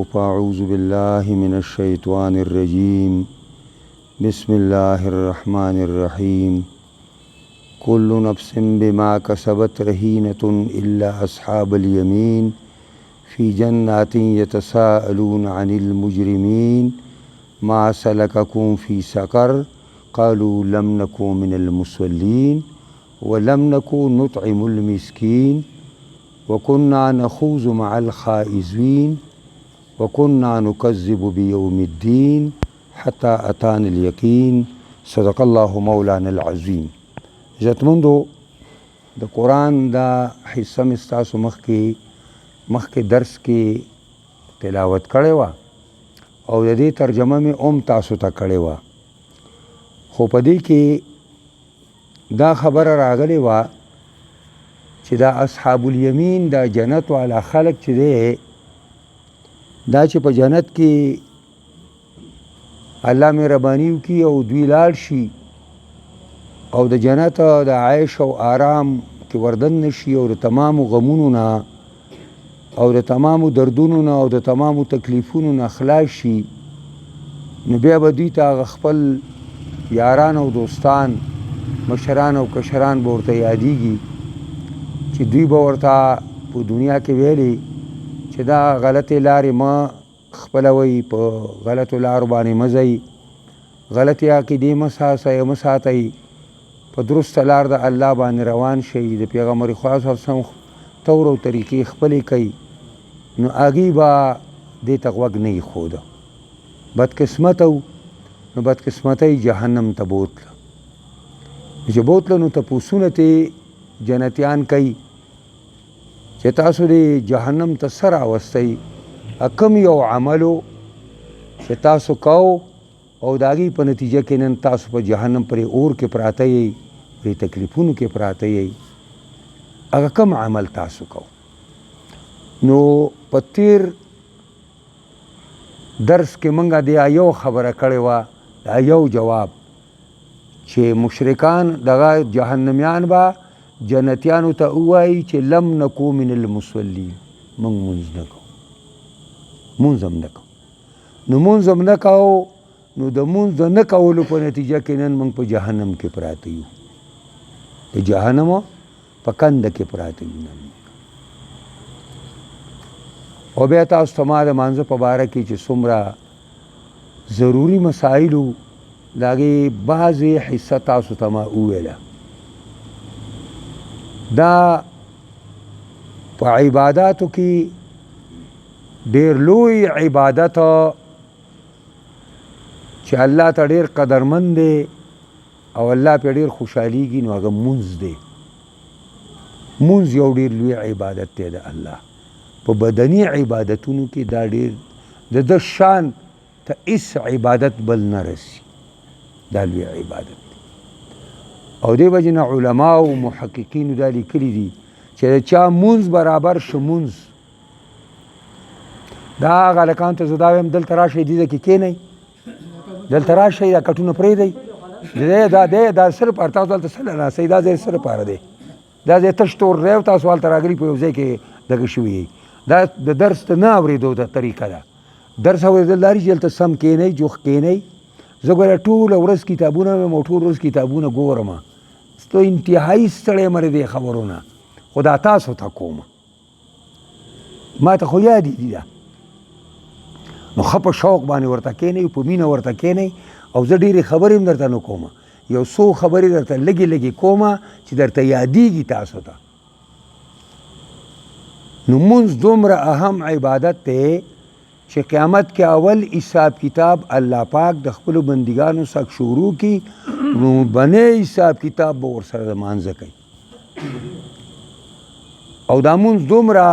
فأعوذ بالله من الشيطان الرجيم بسم الله الرحمن الرحيم كل نفس بما كسبت رهينة إلا أصحاب اليمين في جنات يتساءلون عن المجرمين ما سلككم في سقر قالوا لم نكن من المصلين ولم نكن نطعم المسكين وكنا نخوض مع الخائضين وكنا نكذب بيوم الدين حتى أتانا اليقين صدق الله مولانا العظیم. عزتمندو د قرآن دا حصہ مې ستاسو مخکې درس کې تلاوت کړې وه او د دې ترجمه مې هم تاسو ته کړې وه، خو په دې کې دا خبره راغلې وه چې دا اصحاب الیمین دا جنت والا خلق چې دی دا چې په جنت کې الله مهرباني وکړي او دوی لاړ شي او د جنت د عیش او آرام کې وردن نشي او د تمامو غمونو نه او د تمامو دردونو نه او د تمامو تکلیفونو نه خلاص شي، نو بیا به دوی ته خپل یاران او دوستان مشران او کشران به ورته یادیږي چې دوی به ورته په دنیا کې ویلي چې دا غلطې لارې مه خپلوئ، په غلطو لارو باندې مه ځئ، غلطې عقیدې مه ساتئ، په درسته لار د الله باندې روان شئ، د پیغمبر خدا صلی الله علیه وسلم طور او طریقې خپلې کوي، نو هغوی به دې ته غوږ نه ایښوده. بدقسمته و نو بدقسمتۍ جهنم ته بوتله، چې بوتله نو تپوسونه ترې جنتیان کوي چې تاسو دې جهنم ته څه راوستی، کم یو عملو چې تاسو کوو او د هغې په نتیجه کې نن تاسو په جهنم پرې اور کې پراته یئ، پرې تکلیفونو کې پراته یئ، هغه کم عمل تاسو کوو. نو په تیر درس کې موږ د یو خبره کړې وه، د یو جواب چې مشرکان دغه جهنمیان به جنتیانو ته ووایي چې لم نکو من المصلین، موږ مونځ نه کوو، مونځ هم نه کوو. نو مونځ هم نه کوو، نو د مونځ د نه کولو په نتیجه کې نن موږ په جهنم کې پراته یو، د جهنم په کنده کې پراته یو نن. او بیا تاسو ته ما د مانځه په باره کې چې څومره ضروري مسایل وو د هغې بعضې حصه تاسو ته ما وویله. دا په عباداتو کې ډېر لوی عبادت چې الله ته ډېر قدرمند دی او الله پې ډېر خوشحالیږي، نو هغه مونځ دی. مونځ یو ډېر لوی عبادت دی د الله. په بدني عبادتونو کې دا ډېر د ده شان ته هېڅ عبادت بل نه رسي، دا لوی عبادت دی. او دې وجې نه علماو او محققینو دا لیکلي دي چې د چا مونځ برابر شه مونځ، دا هغه هلکانو ته زه دا وایم دلته راشئ دې ځای کې کښېنئ، دلته راشئ دا کټونه پرېږدئ، دا څه لپاره تاسو هلته څه ناستئ، دا ځای څه لپاره دی، دا ځای تش تور دی او تاسو هلته راغلي په یو ځای کې دغه شوي یئ. دا د درس ته نه اورېدو د طریقه ده. درس اورېدل دا چې هلته سم کښېنئ، جوخ کښېنئ. زه ګوره ټوله ورځ کتابونه ویم او ټول ورځ کتابونه ګورم، ته انتهایي ستړی یم د دې خبرو نه، خو دا تاسو ته کوم، ما ته خو یادې دي دا. نو ښه په شوق باندې ورته کښېنئ، په مینه ورته کښېنئ. او زه ډېرې خبرې هم درته نه کوم، یو څو خبرې درته لږې لږې کوم چې درته یادېږي تاسو ته. نو مونځ دومره اهم عبادت دی چې قیامت کې اول حساب کتاب الله پاک د خپلو بندګانو څخه شروع کړي، نو بنې حساب کتاب به ورسره د مانځه کوي. او دا مونځ دومره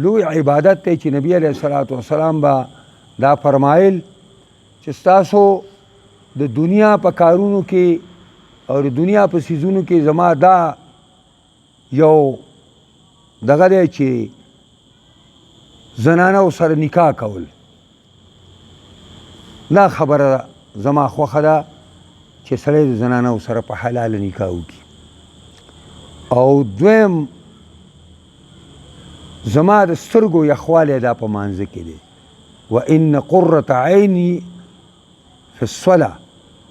لوی عبادت دی چې نبي علیه الصلاة والسلام به دا فرمایل چې ستاسو د دنیا په کارونو کې او د دنیا په څیزونو کې زما دا یو دغه دی چې زنانه سره نکاح کول، دا خبره زما خوښه ده چې سړی د زنانه سره په حلاله نکاح وکړي. او دویم زما د سترګو یخوالی دا په مانځه کې دی، وان قرة عینی فی الصلاة،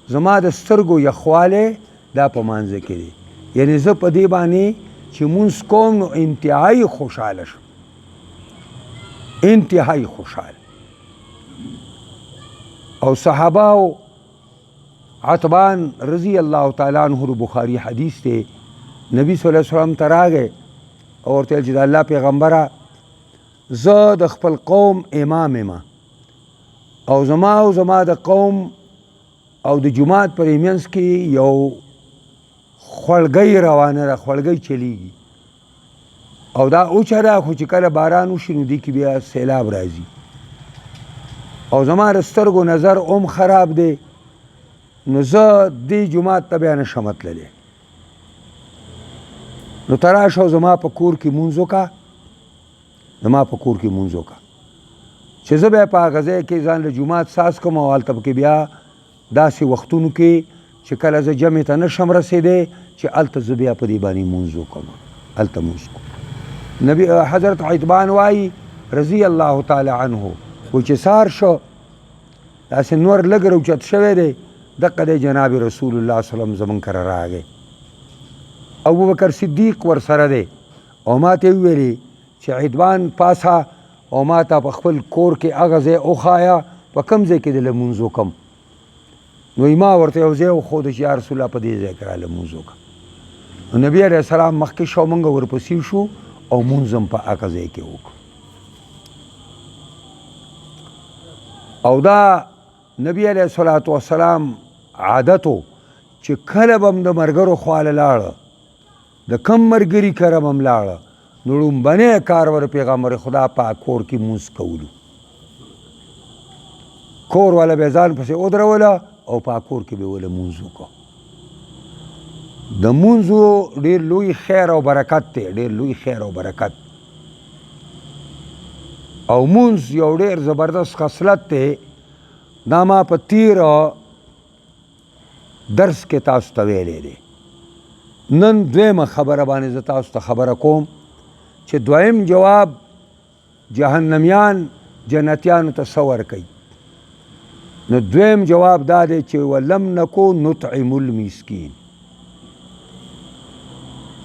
زما د سترګو یخوالی دا په مانځه کې دی. یعنی زه په دې باندې چې مونځ کوم نو انتهایی خوشحاله شم، انتهایی خوشحال. او صحابه عتبان رضی الله تعالی عنہ بخاری حدیث ته نبی صلی الله علیه وسلم ته راغی او ورته ویل چې د الله پیغمبره زه د خپل قوم امام یم او زما د قوم او د جماعت پر منځ کې یو خولګۍ روانه ده، خولګۍ چلیږي او دا اوچه ده، خو چې کله باران وشي نو دې کې بیا سیلاب راځي او زما د سترګو نظر هم خراب دی، نو زه دې جماعت ته بیا نشم تللی. نو ته راشه او زما په کور کې مونځ وکړه، زما په کور کې مونځ وکړه چې زه بیا په هغه ځای کې ځان له جومات ساز کړم او هلته پکې بیا داسې وختونو کې چې کله زه جمعې ته نشم رسېدی چې هلته زه بیا په دې باندې مونځ وکړم، هلته مونځ کوم. نبی حضرت عتبان وایي رضی الله تعالی عنه و چې سهار شو داسې نور لږ راوچت شوی دی، دقه دی جناب رسول الله صلی الله علیه وسلم زمونږ کره راغی. ابوبکر صدیق ورسره دی او ما ته ویلي چې عتبان پاسه او ما ته په خپل کور کې هغه ځای وښایه په کوم ځای کې د لمونځ وکړم. نو ما ورته یو ځای وښوده چې یا رسول الله په دې ځای کې را لمونځ وکړه. نو نبي علیه السلام مخکې شو، موږ ورپسې شو او مونځ هم په هغه ځای کې وکړو. او دا نبی علیه الصلاة والسلام عادتو چې کله به هم د ملګرو خواله لاړه، د کم ملګري کره به هم لاړه، نو لومبنی کار ور پیغمبر خدا په کور کې مونځ کولو. کور والا به ځان پسې ودروله او په کور کې به وله مونځ وکړو. د مونځو ډېر لوی خیر او برکت دی، ډېر لوی خیر او برکت. او مونځ یو ډېر زبردست خصلت دی. دا ما په تیر درس کې تاسو ته ویلی دی. نن دویمه خبره باندې زه تاسو ته خبره کوم چې دویم جواب جهنمیان جنتیانو ته څه ورکوي. نو دویم جواب دا دی چې ولم نکو نطعم المسکین،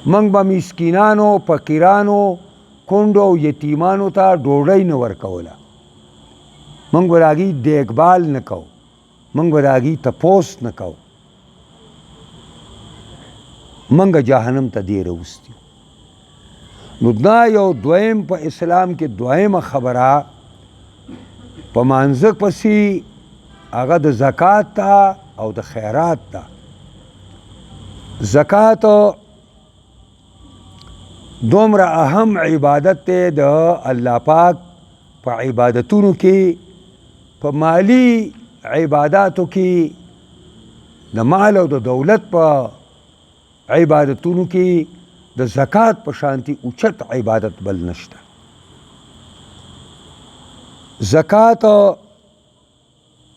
موږ به مسکینانو، فقیرانو، کونډو او یتیمانو ته ډوډۍ نه ورکوله، موږ به د هغوی دیکبال نه کوو، موږ به د هغوی تپوس نه کوو، موږ جهنم ته دې راوستي. نو دا یو دویم په اسلام کې دویمه خبره په مانځه پسې هغه د زکات ته او د خیرات ته. زکات دومره اهم عبادت دی د الله پاک په عبادتونو کې، په مالی عباداتو کې، د مال او د دولت په عبادتونو کې د زکات په شانتي اوچت عبادت بل نشته. زکات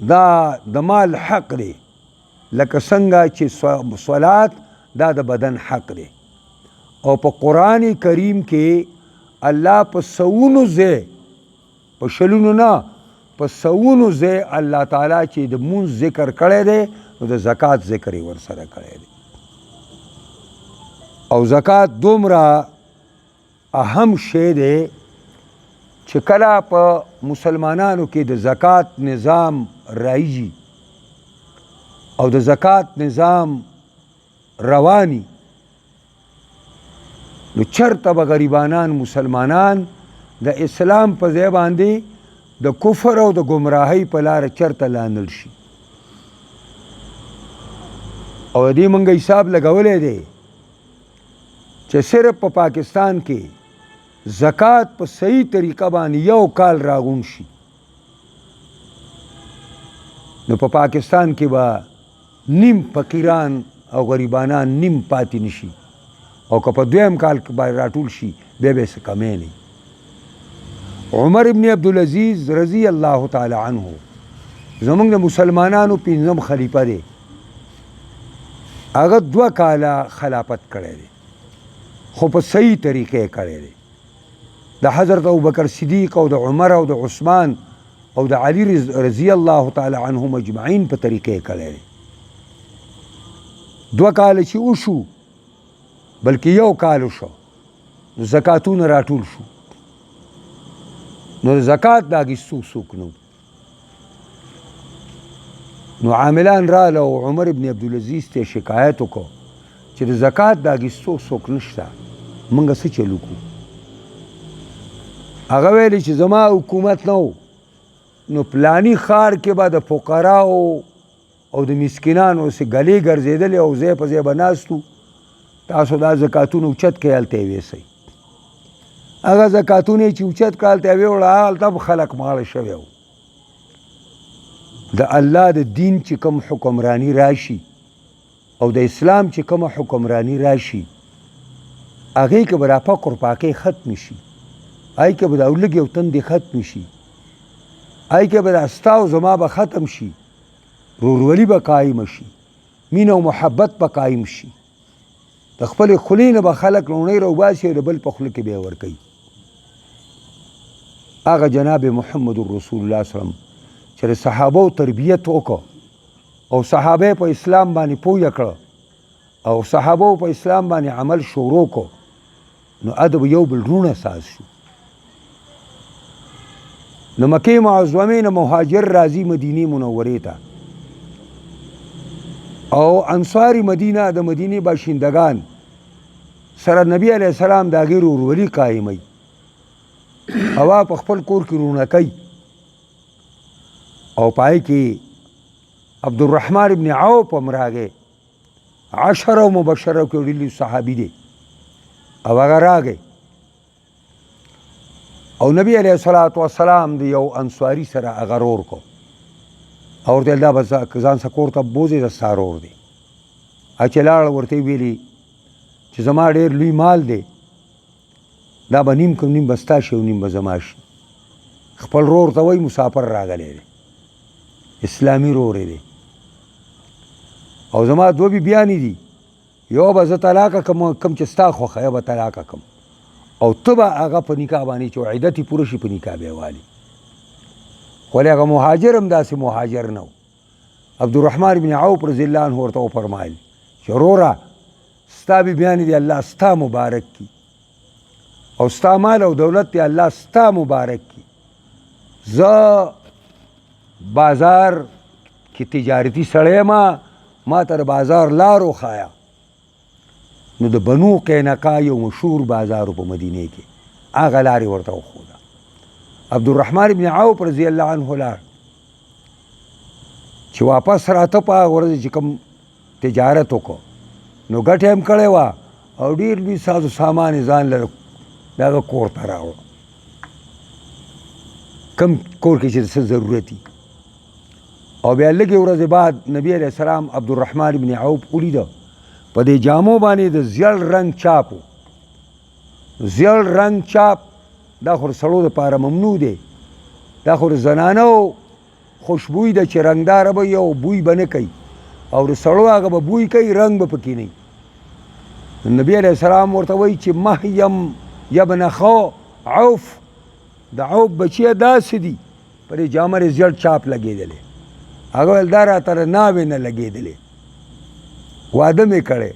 دا د مال حق دی، لکه څنګه چې صلات دا د بدن حق دی. او په قرآن کریم کې الله په سوونو ځای، په شلونو نه، په سوونو ځای الله تعالی چې د مونځ ذکر کړی دی نو د زکات ذکر یې ورسره کړی دی. او زکات دومره اهم شی دی چې کله په مسلمانانو کې د زکات نظام رایجي او د زکات نظام رواني، نو چرته به غریبانان مسلمانان د اسلام په ځای باندې د کفر او د گمراهۍ په لاره چرته لانل شي. او دې موږ حساب لګولی دی چې صرف په پاکستان کې زکات په صحیح طریقه باندې یو کال راغون شي نو په پاکستان کې به نیم فقیران او غریبانان نیم پاتې نشي، او که په دویم کال کې باندې راټول شي بیا به څه کمی نه. عمر ابن عبدالعزیز رضی الله تعالی عنه زمونږ د مسلمانانو پنځم خلیفه دی. هغه 2 کاله خلافت کړی دی، خو په صحیح طریقې کړی دی. د حضرت ابوبکر صدیق او د عمر او د عثمان او د علي رضی الله تعالی عنهم اجمعین په طریقې کړی دی. 2 کاله چې وشو بلکې 1 کال وشو نو زکاتونه راټول شو. نو زکات د اخیستو څوک نه، نو عاملان راله او عمر ابن عبدالعزیز ته شکایت وکړو چې د زکات د اخیستو څوک نشته، موږ څه چلو کړو؟ هغه ویلي چې زما حکومت نه و نو پلانی ښار کې به د فقراو او د مسکینانو سې ګلې ګرځېدلې او ځای په ځای به ناستو، تاسو دا زکاتونه اوچت کړئ هلته یې ویسئ. هغه زکاتونه یې چې اوچت کړه هلته یې ویوړه، هلته هم خلک ماړه شوی و. د الله د دین چې کوم حکمرانی راشي او د اسلام چې کومه حکمرانی راشي هغې کې به دا فقر پاکۍ ختم شي، هغې کې به دا لږې او تندې ختم شي، هغې کې به دا ستا او زما به ختم شي، ورورولي به قایم شي، مینه او محبت به قایم شي. د خپلې خولې نه به خلک لوڼۍ راوباسي او د بل په خوله کې به یې ورکوي. هغه جناب محمد رسول الله وسلم چې د صحابو تربیت وکړو او صحابه په اسلام باندې پوه کړه او صحابو په اسلام باندې عمل شروع کو، نو ادب یو بل رونه ساز شو. نو مکې معظمې نه مهاجر راځي مدینې منورې ته او انصاري مدینه د مدینې باشندگان سره نبی علیه السلام د هغې ورورولي قایموي، هوا په خپل کور کې رونقوي او پای کې عبدالرحمن ابن عوف هم راغی، 10 مبشره کې وړي صحابي دی او هغه راغی او نبی علیه الصلاة والسلام د یو انصاري سره هغه رور کو او ورته دا به ځان څه کور ته بوځې د ستا رور دی. چې لاړه ورته یې ویلي چې زما ډېر لوی مال دی، دا به نیم کم نیم به ستا شي او نیم به زما شي. خپل رور ته وایي مسافر راغلی دی، اسلامي رور دی او زما 2 بیبیانې دي، یو به زه طلاقه کم چې ستا خوښه یا به طلاقه کم او ته به هغه په نکاح باندې چې عدت یې پوره شي په نکاح به یې والي. خو هغه مهاجر هم داسې مهاجر نه و. عبدالرحمن بن عوف رضی الله عنه ورته وفرمایل چې وروره ستا بیبیانې دي الله ستا مبارک کي او ستا مال او دولت دی الله ستا مبارک کي. زه بازار کې تجارتي سړی ما ته د بازار لار وښایه. نو د بنو قینقا یو مشهور بازار په مدینې کې هغه لارې ورته وښوده. عبدالرحمن بن عوف رضی الله عنه لاړ چې واپس راته په هغه ورځ چې کوم تجارت وکړو نو ګټه هم کړې وه او ډېر لوی سازو سامان یې ځان له دغه کور ته راوړو، کم کور کې چې څه ضرورت وي. او بیا لږې ورځې بعد نبی علیه السلام عبدالرحمن بن عوف ولیده په دې جامو باندې د زیړ رنګ چاپ و. زیړ رنګ چاپ دا خو د سړو دپاره ممنوع دی، دا خو د زنانو خوشبوی ده چې رنګداره به یو بوی به نه کوي او د سړو هغه به بوی کوي رنګ به پکې نه وي. نبی علیه السلام ورته وایي چې محیم یبن خو عوف، د عوف بچیه داسې دي په دې جامه یې زیړ چاپ لګېدلی. هغه ویل دا راته د ناوې نه لګېدلی، واده مې کړی.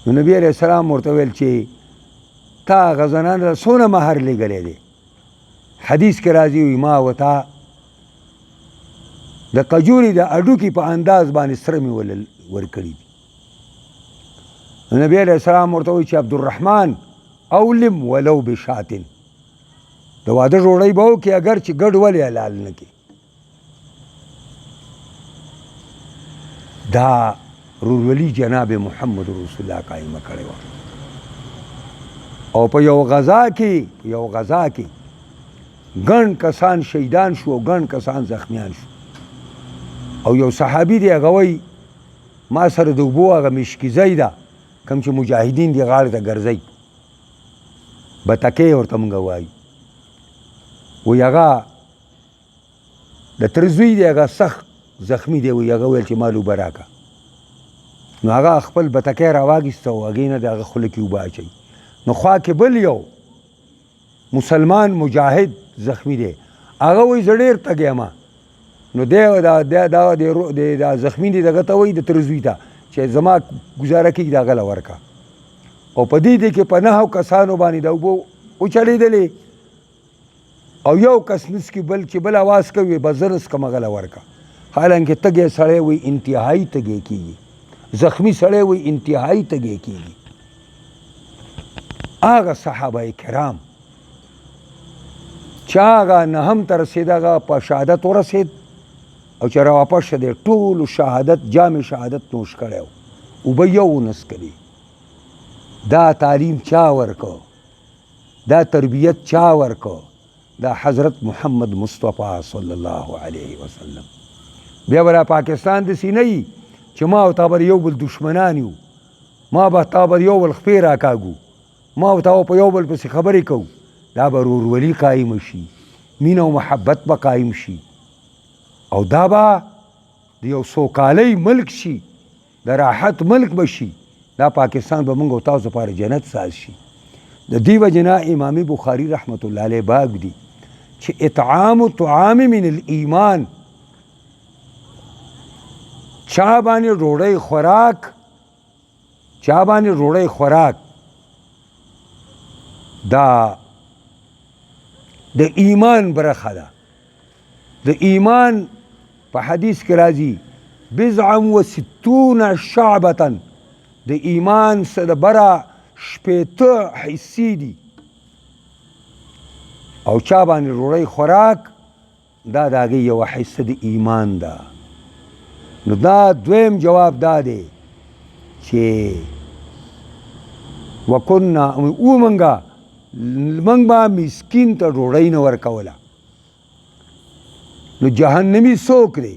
نو نبی علیه السلام ورته ویل چې تا هغه زنانو ته څونه مهر لېږلی دی؟ حدیث کې راځي وي ما وتا د کجوري د اډوکي په انداز باندې سره مې ورکړي دي. نبی علیه السلام ورته وایي چې عبدالرحمن اولم ولو بشاتن، د واده ډوډۍ به وکړي اگر چې ګډ ولې حلال نه کړي. دا رورولي جناب محمد رسول الله قایمه کړې وه. او په یو غزا کې ګڼ کسان شهیدان شو او ګڼ کسان زخمیان شو. او یو صحابي دی هغه وایي ما سره د اوبو هغه مشکیزۍ ده کوم چې مجاهدین دی غاړې ته ګرځئ، بتکۍ ورته موږ وایو. وایي هغه د تره زوی دی هغه سخت زخمی دی، وایي هغه ویل چې ما لوبه راکړه. نو هغه خپل بتکۍ راواخیسته او هغې نه د هغه خوله کې اوبه اچوي. نو خوا کې بل یو مسلمان مجاهد زخمی دی، هغه وایي زه ډېر تږی یم. نو دی دا زخمي دی دغه ته وایي د تره زوی ته چې زما ګزاره کېږي د هغه له ورکه. او په دې کې په 9 کسانو باندې د اوبو وچړېدلې او یو کس نسکي بل چې بل اواز کوي به زه نسکم هغه له ورکه. حالانکه تږی سړی وایي انتهایي تږی کېږي، زخمی سړی وایي انتهایي تږی کېږي. هغه صحابه کرام چې هغه 9 ته رسېد هغه په شهادت ورسېد او چې راواپس شه دی ټولو شهادت جام شهادت نوش کړی و، اوبه یو ونسکلې. دا تعلیم چا ورکو؟ دا تربیت چا ورکو؟ دا حضرت محمد مصطفی صلی الله علیه وسلم. بیا به را پاکستان داسې نه وي چې ما او تا به یو بل دشمنان یو، ما به تا به یو بل خپې راکاږو، ما او تا په یو بل پسې خبرې کوو. دا به ورورولي قایم شي، مینه او محبت به قایم شي او دا به د یو سوکالۍ ملک شي، د راحت ملک به شي. دا پاکستان به موږ او تاسو لپاره جنت ساز شي. د دې وجې نه امام بخاري رحمت الله علیه باب دی چې اطعام الطعام من الایمان، چا باندې ډوډۍ خوراک دا د ایمان برخه ده. د ایمان په حدیث کې راځي 60 شعبة، د ایمان څه د بره 80 حصې دي. او چا باندې ډوډۍ خوراک دا د هغې یوه حصه د ایمان ده. نو دا دویم جواب دا دی چې وکنا موږ به مسکین ته ډوډۍ نه ورکوله. نو جهنمي څوک دی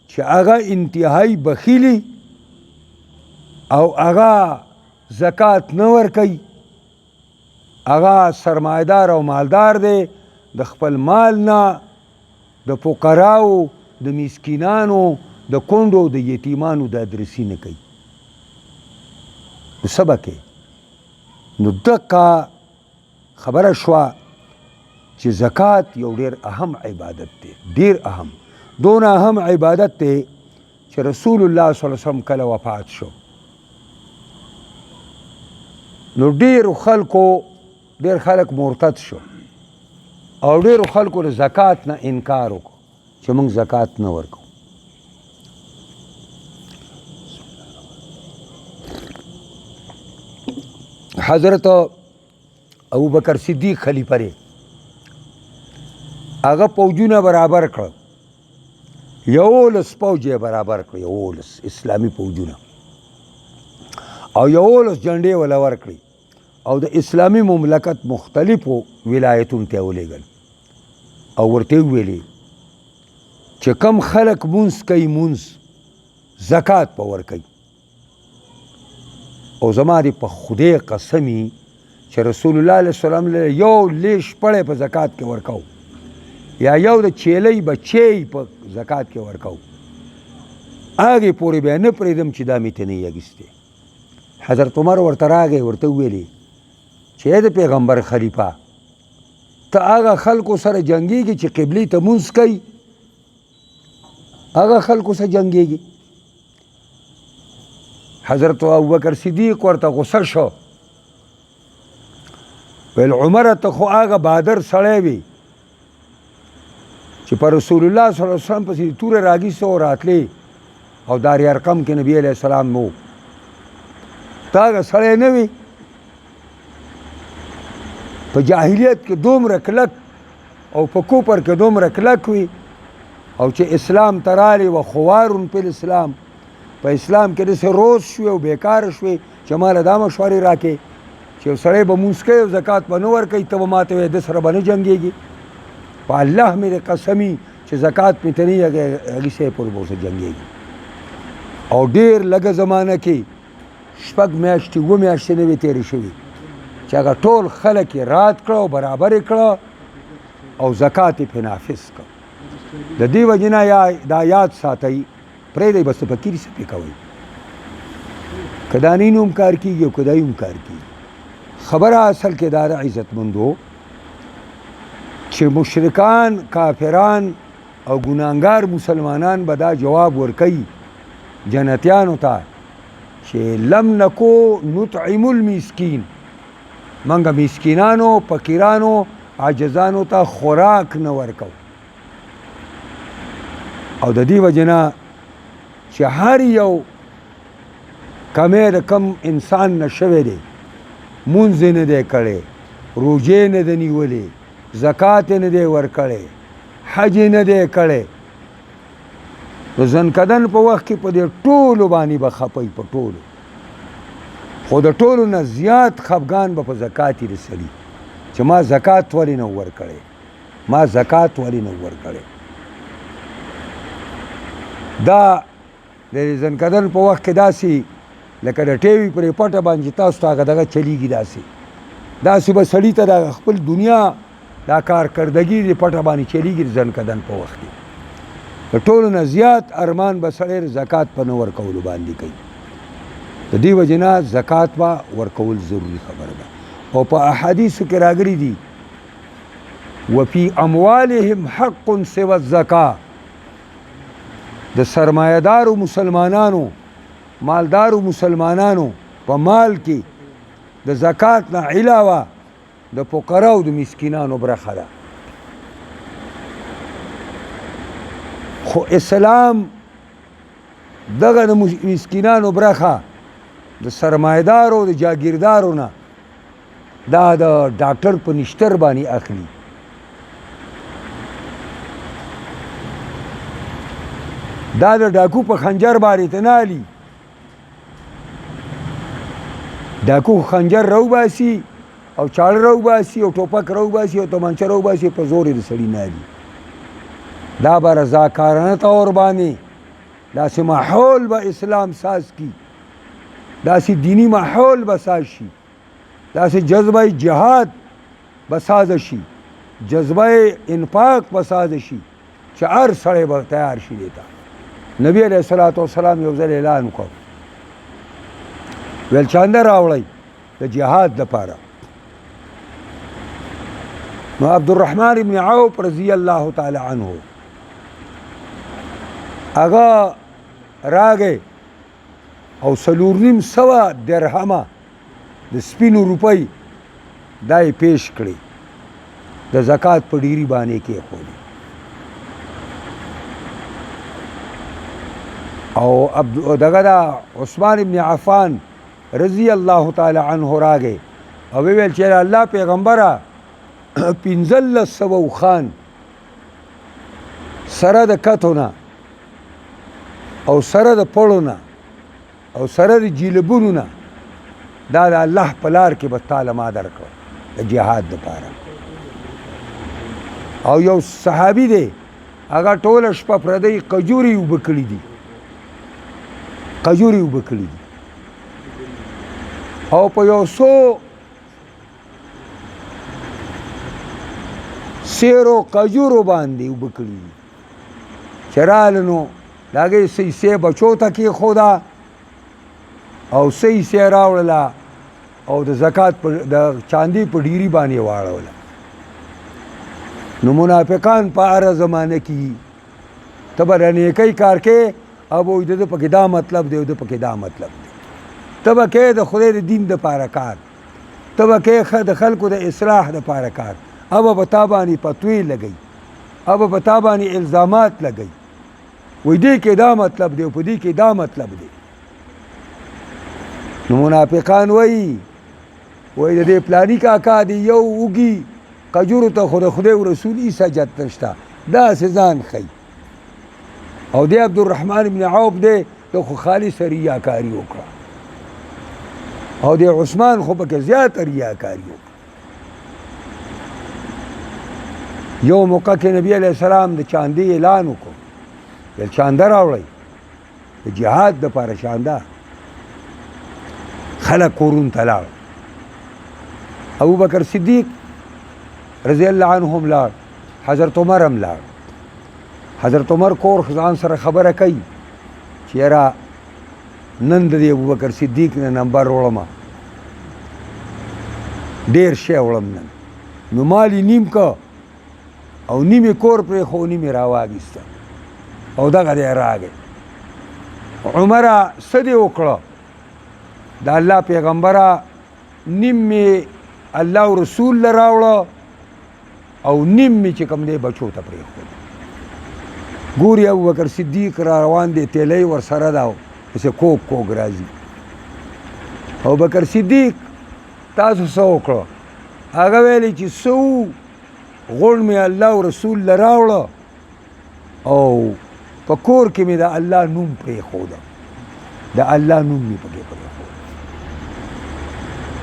چې هغه انتهایی بخیلی او هغه زکات نه ورکوي، هغه سرمایدار او مالدار دی، د خپل مال نه د فقراو د مسکینانو د کونډو د یتیمانو د ادرسي نه کوي. نو څه به کوي؟ نو دقه خبره شوه چې زکات یو ډېر اهم عبادت دی، ډېر اهم، دونه اهم عبادت دی چې رسول الله صلی الله علیه وسلم کله وفات شو نو ډېر خلک مرتد شو او ډېرو خلکو د زکات نه انکار وکړو چې موږ زکات نه ورکو. حضرت ابوبکر صدیق خلیفه دی، هغه پوجونه برابر کړ، 11 پوج یې برابر کړ، 11 اسلامي پوجونه او 11 جنډې ولا ورکړي او د اسلامي مملکت مختلفو ولایتونو ته ولېږل او ورته ویلي چې کم خلک مونځ کوي مونځ زکات په ورکوي. او زما دې په خدای قسمي چې رسول الله علیه وسلم یو لیش پړی په زکات کې ورکو یا یو د چیلۍ بچی په زکات کې ورکو، هغې پورې بیا نه پرېږدم چې دا مې ته نه اخیستی. حضرت عمر ورته راغی، ورته وویلې چې د پیغمبر خلیفه ته هغه خلکو سره جنګېږي چې قبلې ته مونځ کوي، هغه خلکو سره جنګېږي. حضرت ابوبکر صدیق ورته غصه شو، ویل عمره ته خو هغه بهادر سړی وي چې په رسول الله صلی الله علیه وسلم پسې توره راګیسته او راتلې او دار ارقم کې نبی علیه السلام و، ته هغه سړی نه وي. په جاهلیت کې دومره کلک او په کوپر کې دومره کلک وي او چې اسلام ته راغلی و خوارون په اسلام، په اسلام کې داسې روز شوې او بیکاره شوې چې ماله دا مشورې راکې چې یو سړی به مونځ کوي او زکات به نه ورکوي، ته به ما ته وایې ده سره به نه جنګېږي. په الله مې د قسمي چې زکات مې ته نه هغې شی پورې به ورسره جنګېږي. او ډېر لږه زمانه کې 6 میاشتې 7 میاشتې نه وې تېرې شوې چې هغه ټول خلک یې راد کړه او برابر یې کړه او زکات یې پرې نافظ کړه. د دې وجې نه دا یاد ساتئ، پرېږدئ بس فقیر څه پې کوئ، که دا نین هم کار کېږي او که دایي هم کار کېږي. خبره اصل کې دا د عزتمندو چې مشرکان کافران او ګناهګار مسلمانان به دا جواب ورکوي جنتیانو ته چې لم نکو نطعم المسکین، منګه مسکینانو فقیرانو عاجزانو ته خوراک نه ورکو. او د دې وجې نه چې هر یو کمی د کم انسان نه شوی دی، مونځ نه دی کړی، روژې نه دی نیولې، زکات نه دی ورکړی، حج نه دی کړی، د ځنکدن په وخت کې په دې ټولو باندې به خپوي، په ټولو، خو د ټولو نه زیات خفګان به په زکات یې رسلي چې ما زکات ولې نه ورکړی، ما زکات ولې نه ورکړی. دا د ځنکدن په وخت کې داسې لکه د ټیوي پرې پټه باندې تاسو ته هغه دغه چلیږي، داسې به سړي ته د خپل دنیا دا کارکردګي د پټه باندې چلیږي د ځنکدن په وخت کې. د ټولو نه زیات ارمان به سړی زکات په نه ورکولو باندې کوي. د دې وجې نه زکات به ورکول ضروري خبره ده. او په احادیثو کې راغلي دي وفي اموالهم حق سوى الزکا، د سرمایه‌دارو مسلمانانو، مالدارو مسلمانانو په مال کې د زکات نه علاوه د فقراو د مسکینانو برخه ده. خو اسلام دغه د مسکینانو برخه د سرمایه‌دارو د جاگیردارو نه دا د ډاکټر په نشتر باندې اخلي. دا د ډاکو په خنجر باندې ته نه علي، ډاکو خنجر راوباسي او چاړه راوباسي او ټوپک راوباسي او تومانچه راوباسي، په زور یې د سړي نه علي. دا به رضاکارانه طور باندې داسې ماحول به اسلام ساز کی، داسې دینی ماحول به ساز شي، داسې جذبه جهاد به ساز شي، جذبه انفاق به ساز شي چې هر سړی به تیار شي دیتا. نبی علیہ الصلوۃ والسلام یو ځل اعلان وکړ، ویل چانده راوړئ د جهاد دپاره. نو عبدالرحمن ابن عوف رضی الله تعالی عنه هغه راغی او 4,500 درهمه د سپینو روپۍ دا یې پیش کړي، د زکات په ډیري باندې کېښودې. او دغه دا عثمان ابن عفان رضی الله تعالی عنه راغی او ویل چې الله پیغمبره 1500 خان سره د کتونه او سره د پړو نه او سره د جیلبونو نه دا د الله په لار کې به تاله ما درکړه د جهاد دپاره. او یو صحابي دی هغه ټوله شپه پردی قجورې اوبه کړي دي، قجورې اوبه کړي دي او په یو څو سیرو قجورو باندې اوبه کړي دي چې راغله نو د هغې سیسې بچو ته کېښوده او سیسې راوړله او د زکات د چاندي په ډیري باندې واړوله. نو منافقان په هره زمانه کې ته به د نیکۍ کار کې او به د ده پکې دا مطلب دی او د پکې دا مطلب دی، ته به کې د خدای د دین دپاره کار، ته به کې د خلکو د اصلاح دپاره کار، او به په تا باندې فتوی لګوي، او به په تا باندې الزامات لګوي، وایي دې کې دا مطلب دی او په دې کې دا مطلب دی. نو منافقان وایي د دې پلاني کاکا دی یو وږي قجورو ته خو د خدای او رسول عیسی جت نشته، داسې ځان ښیي. او دی عبدالرحمن ابن عوف دی د خو خالص ریاکاري وکړه، او دی عثمان خو پکې زیاته ریاکاري وکړه. یو موقع کې نبی علیہ السلام د چاندي اعلان وکړ، ویل چانده راوړئ د جهاد دپاره چانده. خلک کورونو ته لاړ، ابوبکر صدیق رضی الله عنه هم لاړ، حضرت عمر هم لاړ. حضرت عمر کور ځان سره خبره کوي چې یاره نن د دې ابوبکر صدیق نه نمبر وړمه، ډېر شی وړم نن، نو مال یې نیم که او نیمې کور پرېښو نیمې راواخیسته او دغه دی راغی. عمره څه دې وکړه؟ د الله پیغمبره نیم مې الله او رسول له راوړه او نیم مې چې کوم دی بچو ته پرېښود. ګوري ابوبکر صدیق را روان دی، تیلی ورسره ده، پسې کوږ کوږ راځي. ابوبکر صدیق تاسو څه وکړه؟ هغه ویلې چې څه و، غوړ مې الله او رسول له راوړه او په کور کې مې د الله نوم پرېښوده، د الله نوم مې پکې پرېښود.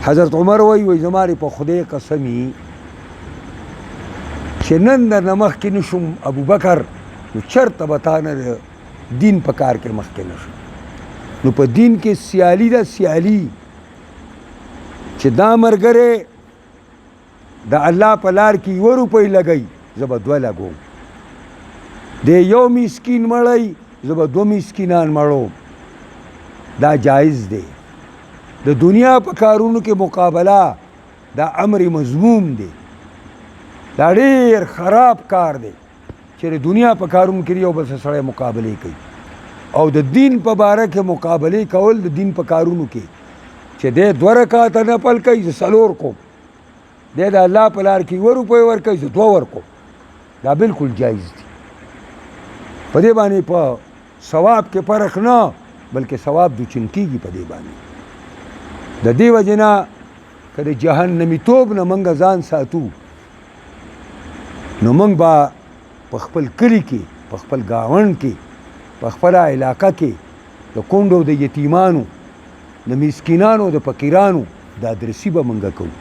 حضرت عمر وایي زما په خدای قسمي چې نن درنه مخکې نه شوم ابوبکر، نو چېرته به تا نه د دین په کار کې مخکې نه شم. نو په دین کې سیالي ده، سیالي چې دا ملګری د الله په لار کې 1 روپۍ لګوي، زه به 2 لګوم. د یو مسکین مړی، زه به 2 مسکینان مړوم. دا جایز دی. د دنیا په کارونو کې مقابله دا امر مذموم دی، دا ډېر خراب کار دی چې د دنیا په کارونو کې یو بل سره سړی مقابلې کوي. او د دین په باره کې مقابلې کول د دین په کارونو کې چې دی 2 رکعاته نفل کوي، زه 4 کوم. دی د الله په لار کې 1 روپۍ ورکوي، زه 2 ورکوم. دا بالکل جایز دی. په دې باندې په ثواب کې فرق نه، بلکې ثواب دوچن کېږي په دې باندې. د دې وجې نه که د جهنمیتوب نه موږ ځان ساتو، نو موږ به په خپل کلي کې، په خپل ګاونډ کې، په خپله علاقه کې د کونډو د یتیمانو، د مسکینانو، د فقیرانو د ادرسي به موږ کوو.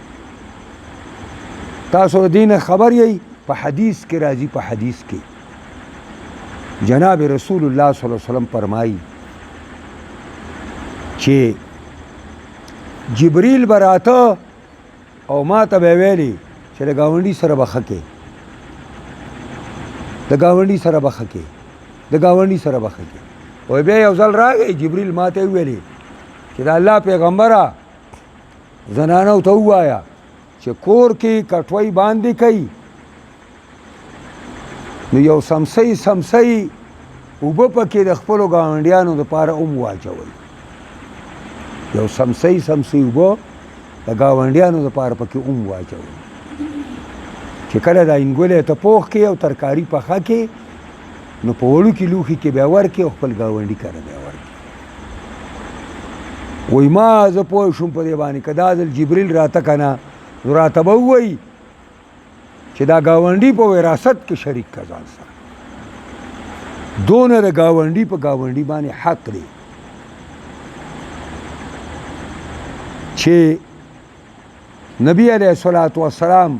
تاسو د دې نه خبر یئ، په حدیث کې راځي، په حدیث کې جناب رسول الله صلی الله علیه وسلم فرمایي چې جبریل به راته او ما ته به ویلي چې د ګاونډي سره به ښه کې، د ګاونډي سره به ښه کې، د ګاونډي سره به ښه کې. او بیا یو ځل راغی جبریل ما ته ویلي چې د الله پیغمبره زنانو ته ووایه چې کور کې کټوۍ باندې کوي، نو یو سمسۍ اوبه پکې د خپلو ګاونډیانو دپاره واچوئ. یو سمسۍ اوبه د ګاونډیانو دپاره پکې واچوئ چې کله دا انګولې ته پوخ کې او ترکاري پخه کې، نو په وړوکي لوښي کې بیا ورکړي او خپل ګاونډي کره بیا ورکړي. وایي ما زه پوه شوم په دې باندې که دا ځل جبریل راته که نه، نو راته به ووایي چې دا ګاونډي په وراثت کې شریک که ځان سره. دونه د ګاونډي په ګاونډي باندې حق دی چې نبی علیه الصلاة والسلام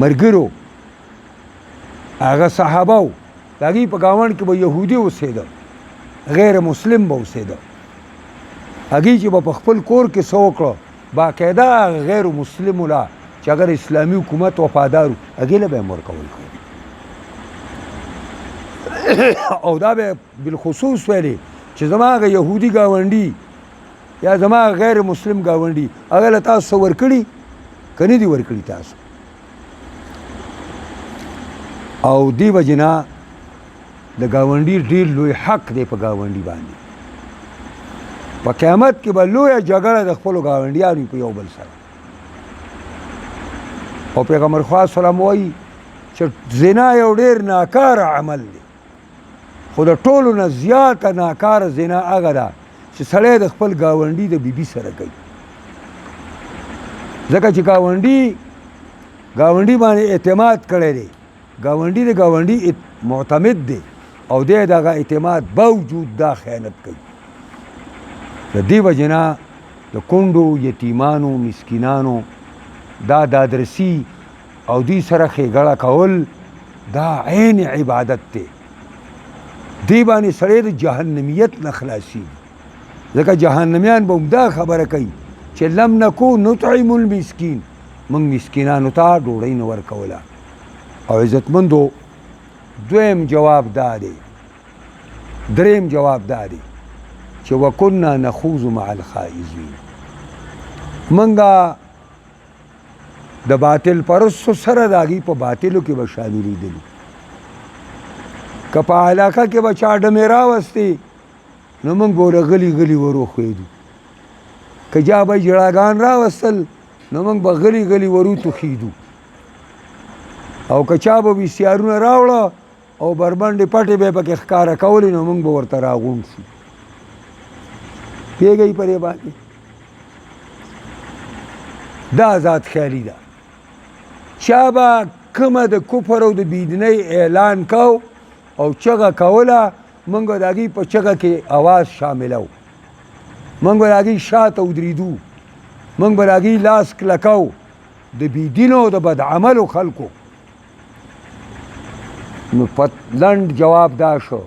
ملګرو، هغه صحابه د هغې په ګاونډ کې به یهودي اوسېده، غیر مسلم به اوسېده. هغې چې به په خپل کور کې څه وکړه، باقاعده غیر مسلمو له چې اگر اسلامي حکومت وفادار و، هغې له به یې ورکول کوي. او دا به بالخصوص ویلې چې زما هغه یهودي ګاونډي یا زما غیر مسلم ګاونډي، هغه له تاسو څه ورکړي که نه دي ورکړي تاسو. او دې وجې نه د ګاونډي ډېر لوی حق دی په ګاونډي باندې. په قیامت کې به لویه جګړه د خپلو ګاونډیانو په یو بل سره. او پیغمبر خدا سلام وایي چې زنا یو ډېر ناکاره عمل دی، خو د ټولو نه زیاته ناکاره زنا هغه ده چې سړی د خپل ګاونډي د بیبي سره کوي. ځکه چې ګاونډي باندې اعتماد کړی دی، ګاونډي د ګاونډي معتمد دی او دی دغه اعتماد باوجود دا خیانت کوي. د دې وجې نه د کونډو، یتیمانو، مسکینانو دا دادرسي او دوی سره ښېګړه کول دا عین عبادت دی. دې باندې سړی د جهنمیت نه خلاصېږي. ځکه جهنمیان به همدا خبره کوي چې لم نکو نطعم المسکین، موږ مسکینانو ته ډوډۍ نه ورکوله. او عزتمندو دویم جواب دا دی، دریم جواب دا دی چې وکنا نخوض مع الخائضین. منګه د باطل پرستو سره د هغوی په باطلو کې به شاملېدلو که په علاقه کې به چا ډمې راوستې نو موږ به ورله غلي غلي وروښوېدو که چا به ژړاګان راوستل نو موږ به غلي غلي وروتوښېدو او که چا به ویسیارونه راوړه او بربنډې پټې به یې پکې ښکاره کولې نو موږ به ورته راغونډ شو پوهېږئ په دې باندې دا ذات خیالي ده چا به کومه د کفر او د بېدینۍ اعلان کو او چغه کوله موږ به د هغې په چغه کې اواز شامله و موږ به د هغې شاته ودرېدو موږ به د هغې لاس کلکو د بېدینو او د بدعملو خلکو نو په لنډ جواب دا شو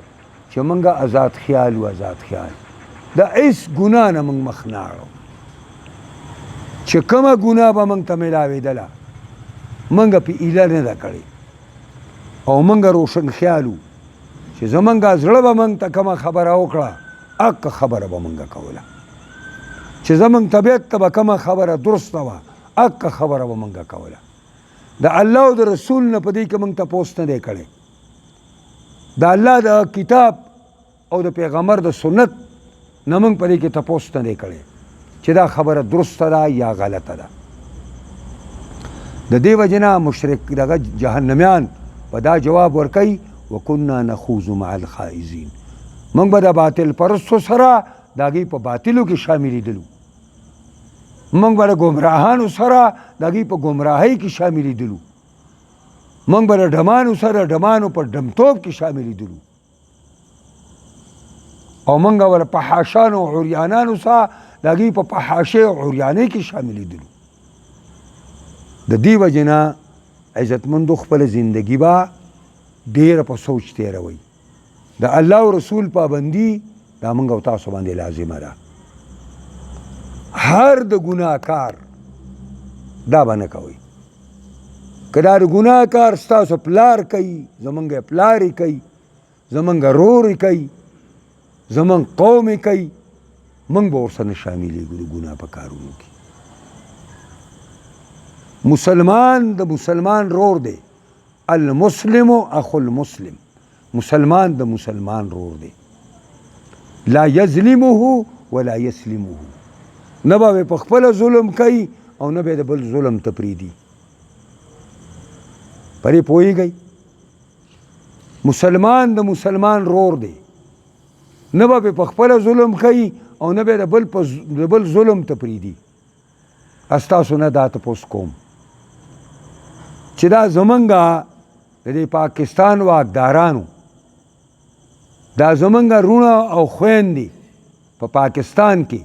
چې موږ آزاد خیال و آزاد خیال د هېڅ ګناه نه موږ مخ نه اړو چې کومه ګناه به موږ ته میلاوېدله موږ پې ایله نه ده کړې او موږ روشن خیال وو چې زموږ زړه به موږ ته کومه خبره وکړه حق خبره به موږ کوله چې زموږ طبیعت ته به کومه خبره درسته وه حق خبره به موږ کوله د الله او د رسول نه په دې کې موږ تپوس نه دی کړی د الله د کتاب او د پیغمبر د سنت نه موږ په دې کې تپوس نه دی کړی چې دا خبره درسته ده یا غلطه ده د دې وجې نه مشرک دغه جهنمیان په دا جواب ورکوي وکنا نخوض مع الخائزین موږ به د باطل پرستو سره د هغوی په باطلو کې شاملېدلو موږ به د ګمراهانو سره د هغوی په ګمراهۍ کې شاملېدلو موږ به د ډمانو سره ډمانو په ډمتوب کې شاملېدلو او موږ به د فحاشانو او عریانانو سره د هغوی په فحاشۍ او عریانۍ کې شاملېدلو د دې وجې نه عزتمندو خپله زندګي به ډېره په سوچ تېروئ د الله او رسول پابندي دا موږ او تاسو باندې لازمه ده هر د ګناه کار دا به نه کوئ که دا د ګناه کار ستاسو پلار کوي زمونږ پلار یې کوي زمونږ رور یې کوي زمونږ قوم یې کوي موږ به ورسره نه شاملېږو د ګناه په کارونو کې مسلمان د مسلمان رور دی المسلم اخو المسلم مسلمان د مسلمان رور دی لا یظلمه ولا یسلمه نه به په خپله ظلم کوي او نه به د بل ظلم ته پرېږدي پرې پوهېږئ مسلمان د مسلمان رور دی نه به په خپله ظلم کوي او نه به د بل ظلم ته پرېږدي ستاسو نه دا تپوس کوم چې دا زمونږ د دې پاکستان واکدارانو دا زمونږ رونه او خویندې په پاکستان کې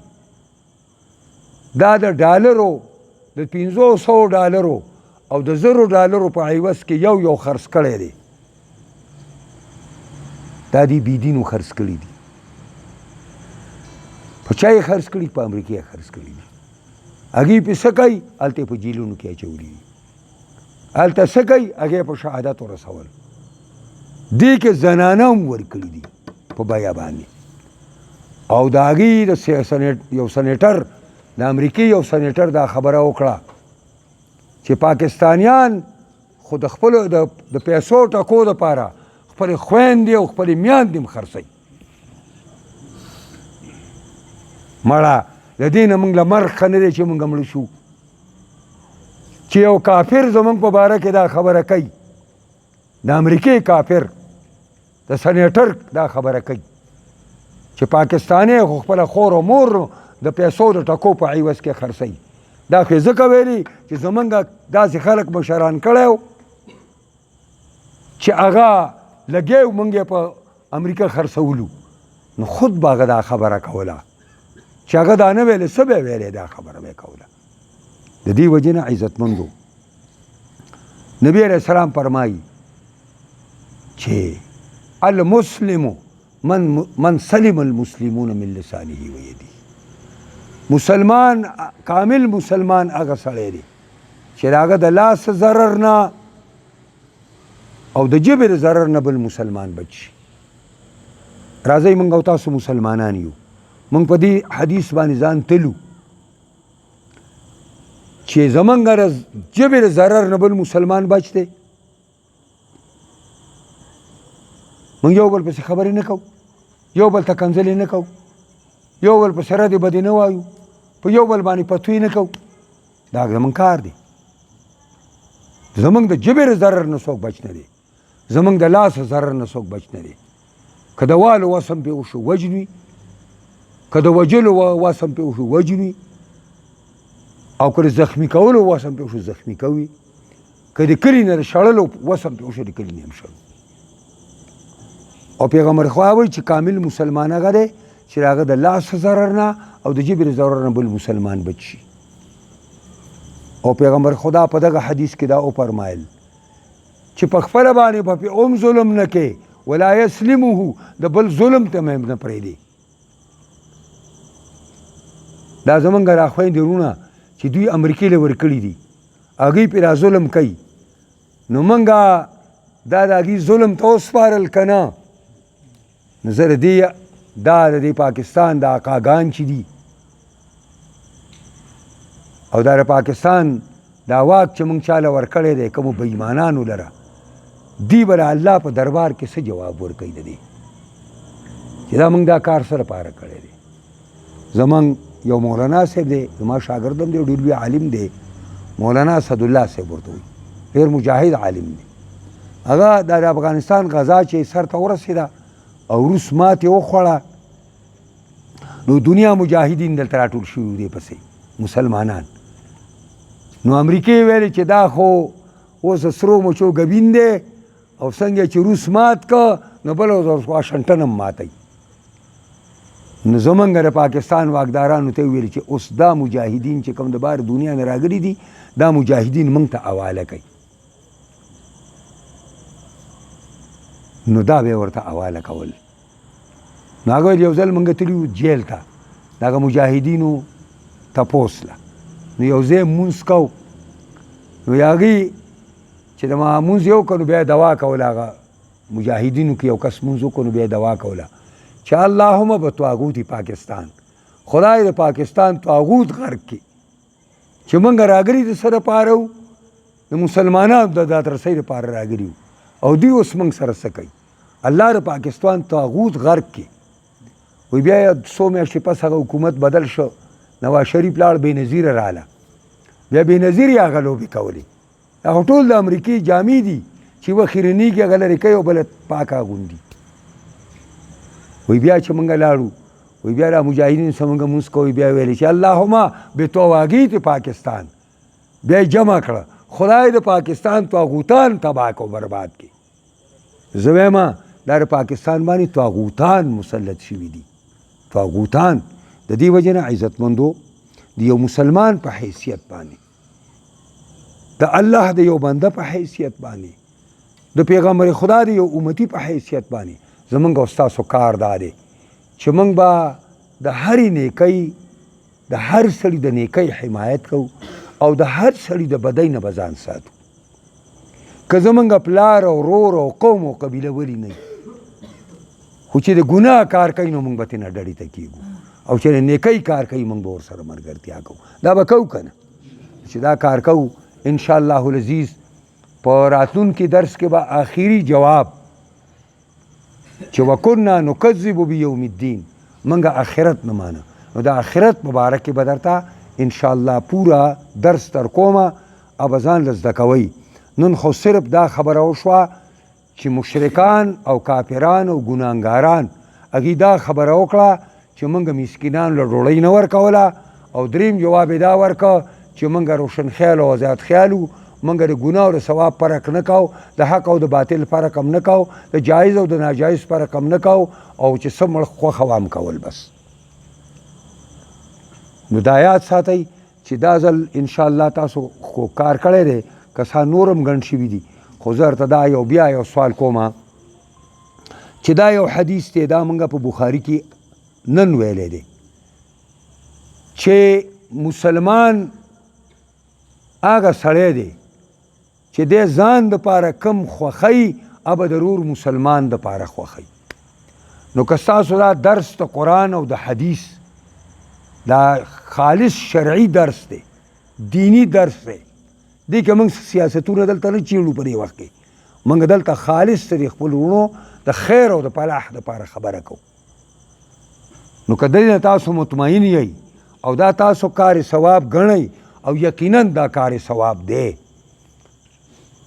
دا د ډالرو د 500 ډالرو او د 1000 ډالرو په عوض کې یو خرڅ کړی دی دا دې بېدینو خرڅ کړي دي په چا یې خرڅ کړي په امریکا یې خرڅ کړي دي هغې پې څه کوي هلته یې په جیلونو کې اچولي دي هلته څه کوي هغې په شهادت ورسول دې کې زنانه هم ورکړي دي په بیه باندې او د هغې د یو سنیټر د امریکې یو سنیټر دا خبره وکړه چې پاکستانیان خو د خپلو د پیسو ټکو دپاره خپلې خویندې او خپلې میندې هم خرڅوي مړه د دې نه موږ له مرګ ښه نه دی چې موږ مړه شو چې یو کافر زموږ په باره کې دا خبره کوي د امریکې کافر د سنیټر دا خبره کوي چې پاکستانی خو خپله خور او مور د پیسو د ټکو په عوض کې خرڅوي دا خو یې ځکه ویلي چې زمونږ داسې خلک مشران کړی و چې هغه لګیا موږ یې په امریکا خرڅولو نو خود به هغه دا خبره کوله چې هغه دا نه ویلې څه به یې ویلې دا خبره به یې کوله د دې وجې نه عزتمندو نبی علیه السلام فرمایي چې المسلم من سلم المسلمون من لسانه و یده مسلمان کامل مسلمان هغه سړی دی چې د هغه د لاس ضرر نه او د ژبې د ضرر نه بل مسلمان بچ شي راځئ موږ او تاسو مسلمانان یو موږ په دې حدیث باندې ځان تلو چې زمونږ د ژبې د ضرر نه بل مسلمان بچ دی. موږ یو بل پسې خبرې نه کوو، یو بل ته کنځلې نه کوو، یو بل پسې ردې بدې نه وایو، په یو بل باندې پتوی نه کوو. دا زمونږ کار دی. زمونږ د ژبې د ضرر نه څوک بچ نه دی، زمونږ د لاس ضرر نه څوک بچ نه دی. که د والو وسم پې وشو وجنوي، که د وجلو وسم پې وشو وجنوي، او که د زخمي کولو وسم پې وشو زخمي کوي، که د کلي نه د شړلو وسم پې وشو د کلي نه هم شړو. او پیغمبر خدا وایي چې کامل مسلمان هغه دی چې د هغه د لاس ضرر نه او د ژبې د ضرر نه بل مسلمان بچ شي. او پیغمبر خدا په دغه حدیث کې دا وفرمایل چې په خپله باندې به پې هم ظلم نه کوې، ولا یسلمه، د بل ظلم ته هم نه پرېږدي. دا زمونږ راخویندې وروڼه چې دوی امریکې له ورکړي دي، هغوی پې را ظلم کوي، نو موږ دا د هغوی ظلم ته وسپارل که نه؟ نو زه د دې دا د دې پاکستان د آقاګان چې دي او دا د پاکستان دا واک چې موږ چاله ورکړی دی کومو بېایمانانو لره، دوی به د الله په دربار کې څه جواب ورکوي د دې چې دا موږ دا کار څه لپاره کړی دی. زموږ یو مولانا صاحب دی، زما شاګرد هم دی، ډېر لوی عالم دی، مولانا اسدالله صاحب ورته وایي، ډېر مجاهد عالم دی. هغه دا د افغانستان غزا چې سر ته ورسېده او روس ماتې وخوړه، نو دنیا مجاهدین دلته راټول شوي دي پسې مسلمانان. نو امریکې ویلې چې دا خو اوس سرو مچو ګبین دی او څنګه چې روس مات که نو بله ورځ واشنګټن هم ماتوي. نو زمونږ د پاکستان واکدارانو ته ویل چې اوس دا مجاهدین چې کوم د بار دنیا نه راغلي دي، دا مجاهدین موږ ته حواله کوي. نو دا به ورته حواله کول. نو هغه یو ځل موږ تللي وو جیل ته د هغه مجاهدینو تپوس له. نو یو ځای مونځ کوو، نو هغوی چې د مونځ یو که نو بیا یې دوا کوله، هغه مجاهدینو کې یو کس مونځ وکړو نو بیا یې دوا کوله چې اللهم بطاغوت پاکستان، خدای د پاکستان طاغوت غرق کړي چې موږ راغلي د څه دپاره وو، د مسلمانانو د دادرسۍ دپاره راغلي وو او دوی اوس موږ سره څه کوي. الله د پاکستان طاغوت غرق کړي. وی بیا یې څو میاشتې پس هغه حکومت بدل شو، نواز شریف لاړ، بېنظیره راله، بیا بېنظیر یې هغه لوبې کولې. هغه ټول د امریکې جامې دي چې یوه خیرنېږي هغه لرې کوي او بله پاکه اغوندي. وی بیا چې موږ لاړو، وی بیا را مجاهدین سره موږ مونځ کوو، بیا ویلې چې اللهم بطواغیت پاکستان، بیا یې جمع کړه، خدای د پاکستان طاغوتان تباه کو برباد کړي. زه وایم دا د پاکستان باندې طاغوتان مسلط شوي دي، طاغوتان. د دې وجې نه عزتمندو د یو مسلمان په حیثیت باندې، د الله د یو بنده په حیثیت باندې، د پیغمبر خدا د یو امتی په حیثیت باندې زمونږ او ستاسو کار دا دی چې موږ به د هرې نیکۍ، د هر سړي د نیکۍ حمایت کوو او د هر سړي د بدۍ نه به ځان ساتو. که زمونږ پلار او ورور او قوم او قبیله ولي نه وي، خو چې د ګناه کار کوي نو موږ به ترې نه ډډې ته کېږو، او چې د نیکۍ کار کوي موږ به ورسره ملګرتیا کوو. دا به کوو که نه؟ چې دا کار کوو انشاءالله العزیز په راتلونکي درس کې به آخري جواب چې وکنا نکذب بیوم الدین، موږ آخرت نه مانه، نو د آخرت مبارک کې به درته انشاءالله پورا درس در کومه او به ځان له زده کوئ. نن خو صرف دا خبره وشوه چې مشرکان او کافران او ګناهګاران هغوی دا خبره وکړه چې موږ مسکینان له ډوډۍ نه ورکوله، او دریم جواب یې دا ورکړه چې موږ روشن خیال او آزاد خیال وو، موږ د ګناه او د ثواب فرق نه کوو، د حق او د باطل فرق هم نه کوو، د جایز او د ناجایز فرق هم نه کوو، او چې څه مړ خوښه وام کول بس. نو دا یاد ساتئ چې دا ځل انشاءالله تاسو خو کار کړی دی، کسان نور هم ګڼ شوي دي، خو زه درته دا بیا یو سوال کومه چې دا یو حدیث دی، دا موږ په بخاري کې نن ویلی دی چې مسلمان هغه سړی دی چې دی ځان دپاره کم خوښوي هغه ضرور مسلمان دپاره خوښوي. نو که ستاسو دا درس د قرآن او د حدیث دا خالص شرعي درس دی، دینی درس دی دی که موږ سیاستونه دلته نه چیړو په دې وخت کې موږ دلته خالص د خپل وروڼو د خیر او د فلاح دپاره خبره کوو نو که دې نه تاسو مطمئن یئ او دا تاسو کار ثواب ګڼئ او یقینا دا کار ثواب دی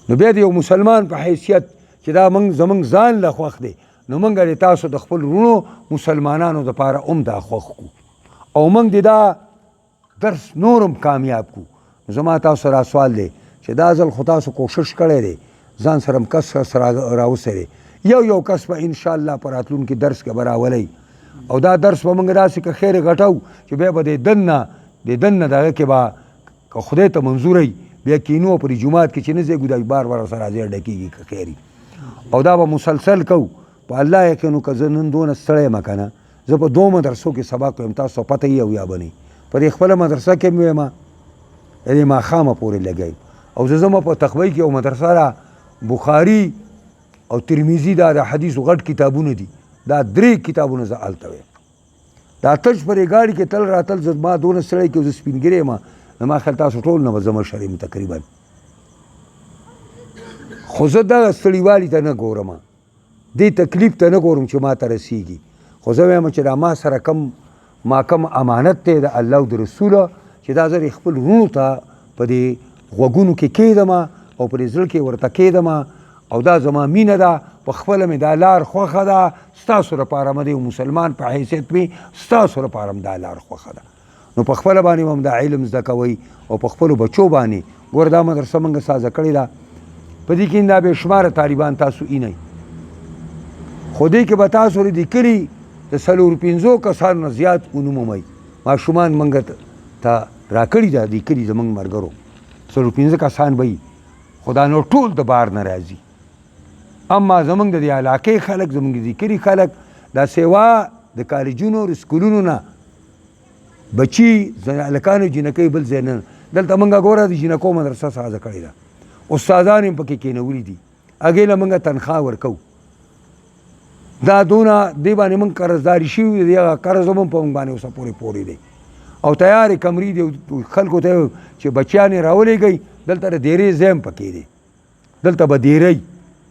نو بیا د یو مسلمان په حیثیت چې دا زموږ ځان له خوښ دی نو موږ د تاسو د خپل وروڼو مسلمانانو دپاره هم دا خوښ کړو او موږ د دا درس نورم کامیاب کړو زما تاسو را سوال دی چې دا ځل خو تاسو کوشش کړی دی ځان سره کس راوسرې یو کس به انشاءالله په راتلونکي درس کې به راولئ او دا درس به موږ داسې که خیر غټو چې بیا به د دننه دغه کې به که خدای ته منظوری بیا کینو په دې جومات کې چې نه ځای ګودای بار ورسره راځي ډکېږي که خیري او دا به مسلسل کوو په الله یقین وکړه زه نن دونه ستړی یم که نه زه په 2 مدرسو کې سبق وایم تاسو پته یې او یا به نه په دې خپله مدرسه کې مې وایم دې ماښامه پورې لګی او زه زما په تخوی کې یو مدرسه ده بخاري او ترمیزي دا د حدیثو غټ کتابونه دي دا 3 کتابونه زه هلته وایم دا تش پرې ګاډي کې تل راتل زه ما دونه ستړی کې زه سپین ګیری یم زما خیال تاسو ټول نه به زه مشر یم تقریبا خو زه دغه ستړیوالي ته نه ګورم دې تکلیف ته نه ګورم چې ما ته رسیږي خو زه وایم چې دا ما سره کم امانت دی د الله او د رسوله چې دا زه خپل وروڼو ته په دې غوږونو کې کېږدم او په دې زړه کې ورته کېږدم او دا زما مینه ده په خپله مې دا لار خوښه ده ستاسو لپاره مې د یو مسلمان په حیثیت مې ستاسو لپاره هم دا لار خوښه ده نو په خپله باندې هم دا علم زده کوئ او په خپلو بچو باندې ګوره دا مدرسه موږ سازه کړې ده په دې کې دا بېشماره طالبان تاسو اینئ خو دې کې به تاسو د کلي د 4-5 کسانو نه زیات ونوموئ ماشومان موږ ته راکړي ده دې کلي زموږ ملګرو 4-5 کسان به وي خو دا نو ټول د بار نه راځي اما زموږ د دې علاقې خلک زموږ د دې کلي خلک دا سیوا د کالجونو سکولونو نه بچي هلکانو جینکۍ بل ځای نه دلته موږ ګوره د جینکو مدرسه سازه کړې ده استادان یې پکې کېنولي دي هغې له موږ تنخوا ورکوو دا دونه دې باندې موږ قرضداري شوي دي هغه قرض هم په موږ باندې اوسه پورې دی او تیارې کمرې دي خلکو ته چې بچیان یې راولېږئ دلته د دیرې ځای هم پکې دی دلته به دیرئ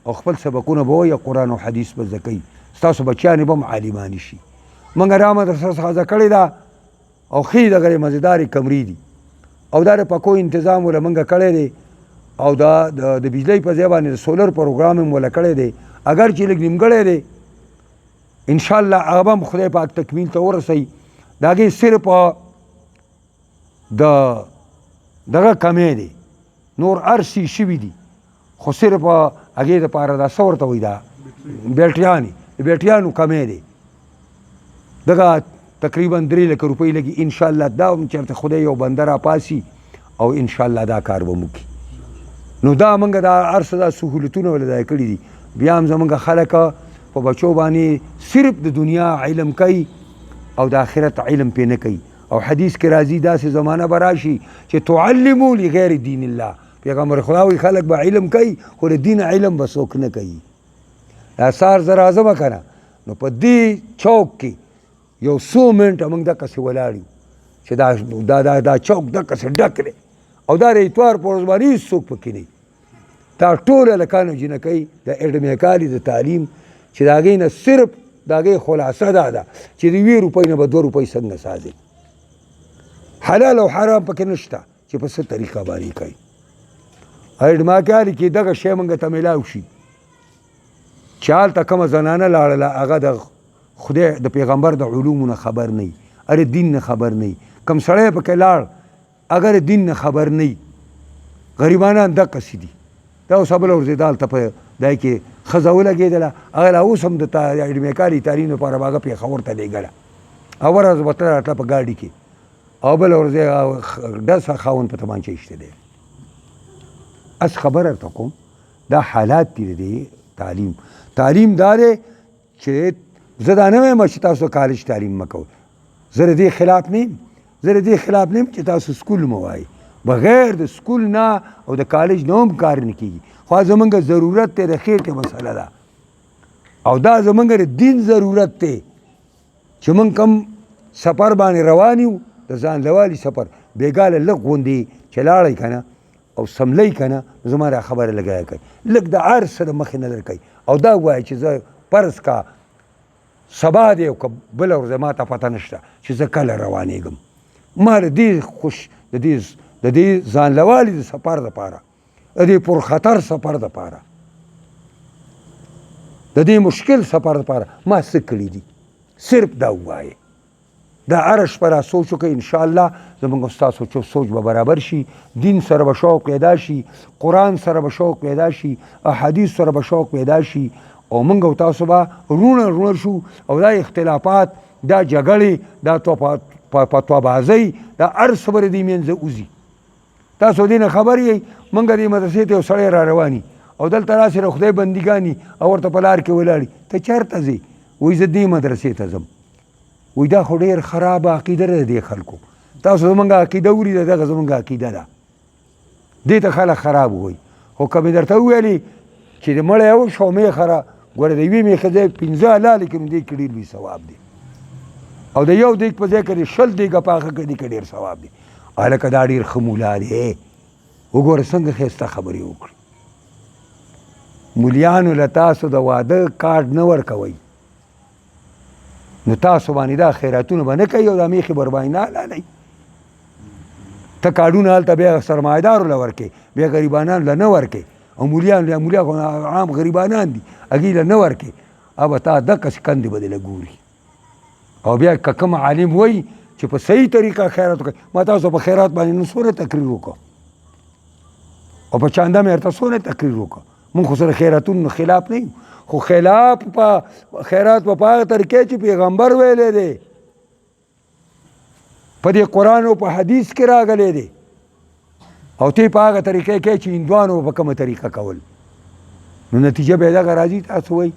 او خپل سبقونه به وایي قرآن او حدیث به زده کوي ستاسو بچیان به هم عالمانې شي موږ دا مدرسه سازه کړې ده او ښې دغه مزیدارې کمرې دي او دا د پکو انتظام وله موږ کړی دی او دا د بجلۍ په ځای باندې د سولر پروګرام هم وله کړی دی اگر چې لږ نیمګړی دی انشاءالله هغه به هم خدای پاک تکمیل ته ورسوي د هغې صرف دغه کمی دی نور هر څه شوي دي خو صرف هغې دپاره دا څه ورته وایي دا بیټریانې د بیټریانو کمی دی دغه تقریبا 3 لکه روپۍ لګي انشاءالله دا هم چېرته خدای یو بنده راپاسي او انشاءالله دا کار به وکړي نو دا موږ دا هر څه دا سهولتونه ولې ځای کړي دي بیا هم زموږ خلک په بچو باندې صرف د دنیا علم کوي او د آخرت علم پې نه کوي او حدیث کې راځي داسې زمانه به راشي چې تعلمو لغیر دین الله پیغمبر خدا وایي خلک به علم کوي خو د دین علم به څوک نه کوي دا سهار زه راځمه که نه نو په دې چوک کې یو 100 منټه موږ دقسې ولاړ یو چې دا چوک دقسې ډک دی او دا د اتوار په ورځ باندې هېڅوک پکې نه دا ټول هلکان او جینکۍ د اډمې کالي د تعلیم چې د هغې نه صرف د هغې خلاصه دا ده چې د 1 روپۍ نه به 2 روپۍ څنګه سازي حلال او حرام پکې نشته چې په څه طریقه باندې کوي اډما کالي کې دغه شی موږ ته میلاو شي چې هلته کومه زنانه لاړله هغه د خدای د پیغمبر د علومو نه خبر نه وي اره دین نه خبر نه وي کوم سړی پکې لاړ اگر دین نه خبر نه وي غریبانان دقسې دي دا اوس بله ورځ دا هلته په دی کې ښځه ولګېدله هغه لا اوس هم د اډمې کالي تعلیم لپاره به هغه پېښور ته لېږله او ورځ به تله راتله په ګاډي کې او بله ورځ ډزه خاوند په تمانچه ایشته دی اس خبر درته کوم دا حالات دي د تعلیم دا دی چې زه دا نه وایم چې تاسو کالج تعلیم مه کوئ زه د دې خلاف نه یم چې تاسو سکول مه وایئ بغیر د سکول نه او د کالج نه هم کار نه کېږي خو زمونږ ضرورت دی د خېټې مسله ده او دا زمونږ د دین ضرورت دی چې موږ کوم سفر باندې روان یو د ځان لوالي سفر بېګاله لږ غوندې چې لاړئ که نه او سملی که نه زما دا خبره لګیا کوي لږ د هر څه د مخې نظر کوي او دا وایي چې زه فرض کا سبا دی او که بله ورځ ما ته پته نشته چې زه کله روانېږم ما د دې خوش د دې ځانلوالي د سفر دپاره د دې پرخطر سفر دپاره د دې مشکل سفر دپاره ما څه کړي دي صرف دا ووایې دا هره شپه را سوچ وکړئ انشاءالله زموږ ستاسو سوچ به برابر شي دین سره به شوق پیدا شي قرآن سره به شوق پیدا شي احادیث سره به شوق پیدا شي او موږ او تاسو به رونه شو او دا اختلافات دا جګړې دا فتوابازۍ دا هر څه به د دې منځه وځي تاسو دې نه خبر یئ موږ دې مدرسې ته یو سړی را رواني او دلته راسې د خدای بندګانې او ورته په لار کې ولاړي ته چېرته ځې وایي زه دې مدرسې ته ځم وایي دا خو ډېر خرابه عقیده ده د دې خلکو تاسو زموږ عقیده ولیده دغه زموږ عقیده ده دې ته خلک خراب وایي خو که مې درته وویلې چې د مړی وشو او میخه را ګوره د یوې میخې ځای 15 حلالې کړي نو دې کې ډېر لوی ثواب دی او د یو دیګ په ځای کې د 20 دیګه په هغه کې دې کې ډېر ثواب دی هلکه دا ډېر ښه مولا دی وګوره څنګه ښایسته خبرې وکړي مولیانو له تاسو د واده کارډ نه ورکوئ نو تاسو باندې دا خیراتونه به نه کوي او دا میخې به ورباندې نه حلالوئ ته کارډونه هلته بیا سرمایهدارو له ورکې بیا غریبانانو له نه ورکې او مولیا خو عام غریبانان دي هغې له نه ورکې او به تا دقسې کندې به دله ګوري او بیا که کوم عالم وایي چې په صحیح طریقه خیرات وکړئ ما تاسو په خیرات باندې نن څونه تقریر وکړو او په چانده مې ورته څونه تقریر وکړو مونږ خو سره خیراتونو خلاف نه یو خو خلاف په خیرات په هغه طریقې چې پیغمبر ویلی دی په دې قرآن او په حدیث کې راغلی دی او تی په هغه طریقې کې چې هندوانو په کومه طریقه کول نو نتیجه به یې دغه راځي تاسو وایي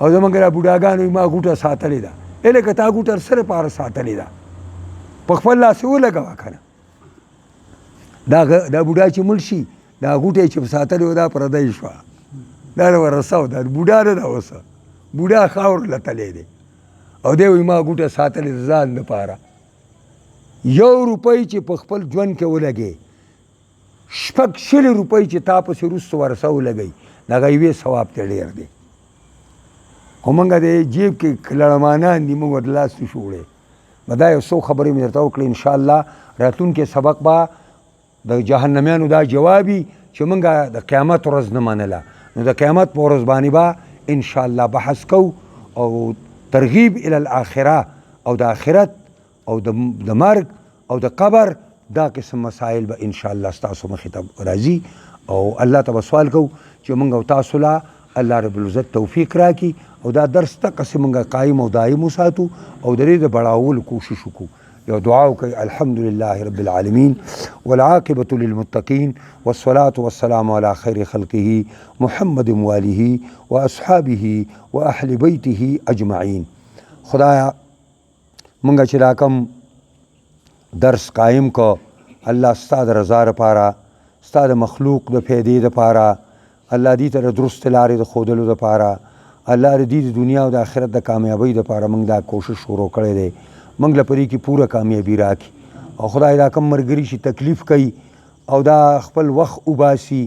او زموږ را بوډاګانو ما غوټه ساتلې ده لکه تا غوټه سره پاره ساتلې ده په خپل لاس ولګوه که نه دا بوډا چې مړ شي دا غوټه چې ساتلې وه دا پردی شوه دا له ورسو ده بوډا نه ده اوسه بوډا خاور لتلی دی او دی وایي ما غوټه ساتلې د ځان دپاره 1 روپۍ چې په خپل ژوند کې ولګې 6 روپۍ چې تا پسې وروسته ورسه ولګئ د هغه یوې ثواب ته ډېر دی خو موږ د جیب کې لړمانان دي موږ ورته لاس نشو وړی نو دا یو څو خبرې مې درته وکړې انشاءالله راتلونکي سبق به د جهنمیانو دا جوابي چې موږ د قیامت ورځ نه منله نو د قیامت په ورځ باندې به انشاءالله بحث کوو او ترغیب الی الاخره او د آخرت او د مرګ او د قبر دا قسم مسائل به انشاءالله ستاسو مخې ته راځي او الله ته به سوال کوو چې موږ او تاسو له الله رب العزت توفیق راکړي او دا درس دقسې موږ قایم او دایم وساتو او د دې د بړاولو کوشش وکړو یو دعا وکړئ الحمد لله رب العالمین والعاقبة للمتقین والصلاة والسلام على خیر خلقه محمد واله واصحابه واهل بیته اجمعین خدایا منگا چې دا کم درس قائم کو الله ستا د رضا لپاره ستا د مخلوق د فیدې لپاره الله دې ته د درست لارې د ښودلو لپاره الله دې د دنیا او د آخرت د کامیابۍ لپاره موږ دا کوشش شروع کړی دی موږ له پرې کې پوره کامیابي راکړي او خدای دا کم ملګري چې تکلیف کوي او دا خپل وخت وباسي